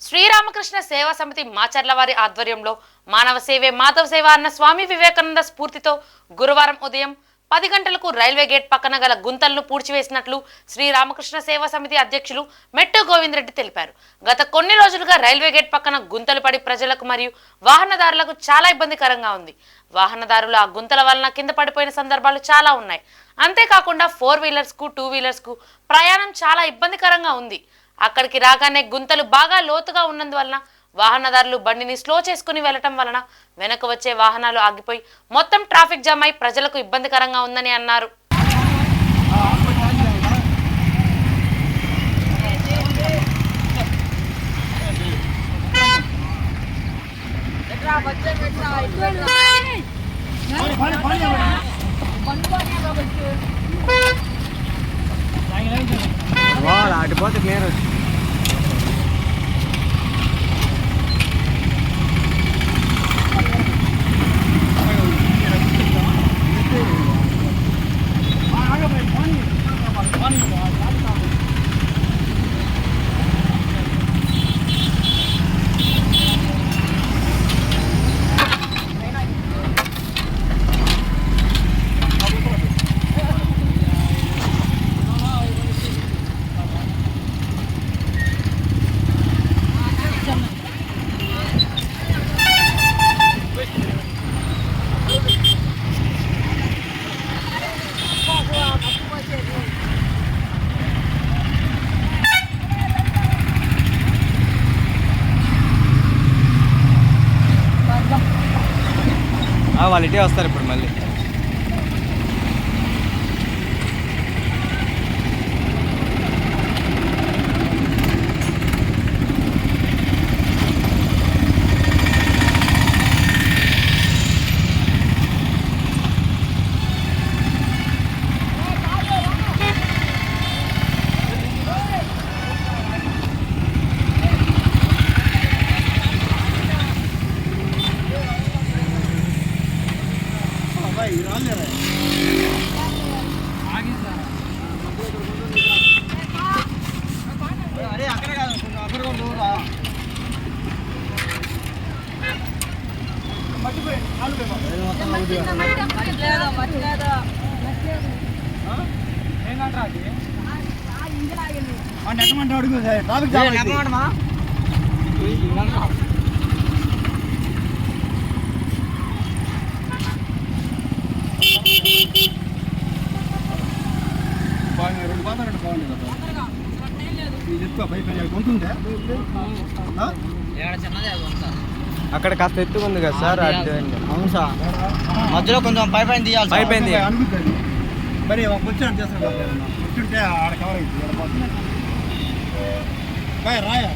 శ్రీరామకృష్ణ సేవా సమితి మాచర్లవారి ఆధ్వర్యంలో మానవ సేవే మాధవ సేవ అన్న స్వామి వివేకానంద స్ఫూర్తితో గురువారం ఉదయం 10 గంటలకు రైల్వే గేట్ పక్కన గల గుంతలను పూడ్చివేసినట్లు శ్రీరామకృష్ణ సేవా సమితి అధ్యక్షులు మెట్టు గోవిందరెడ్డి తెలిపారు. గత కొన్ని రోజులుగా రైల్వే గేట్ పక్కన గుంతలు పడి ప్రజలకు మరియు వాహనదారులకు చాలా ఇబ్బందికరంగా ఉంది. వాహనదారులు ఆ గుంతల వలన కింద పడిపోయిన సందర్భాలు చాలా ఉన్నాయి. అంతేకాకుండా 4 వీలర్స్ కు 2 వీలర్స్ కు ప్రయాణం చాలా ఇబ్బందికరంగా ఉంది. అక్కడికి రాగానే గుంతలు బాగా లోతుగా ఉన్నందువలన వాహనదారులు బండిని స్లో చేసుకుని వెళ్లటం వలన వెనక వచ్చే వాహనాలు ఆగిపోయి మొత్తం ట్రాఫిక్ జామ్ అయి ప్రజలకు ఇబ్బందికరంగా ఉందని అన్నారు. అటుపోతే క్లియర్ వాళ్ళు ఇటే వస్తారు ఇప్పుడు మళ్ళీ. అడుగు ట్రాఫిక్ జామ్ అక్కడ కాస్త ఎత్తుకుంది కదా సార్. అవును సార్, మధ్యలో కొంచెం పైపైన తీయాలి. పైపైన అనుకుంటుంది మరి కూర్చొని చేస్తాను కూర్చుంటే ఆడ కవర్ అవుతుంది. రాయా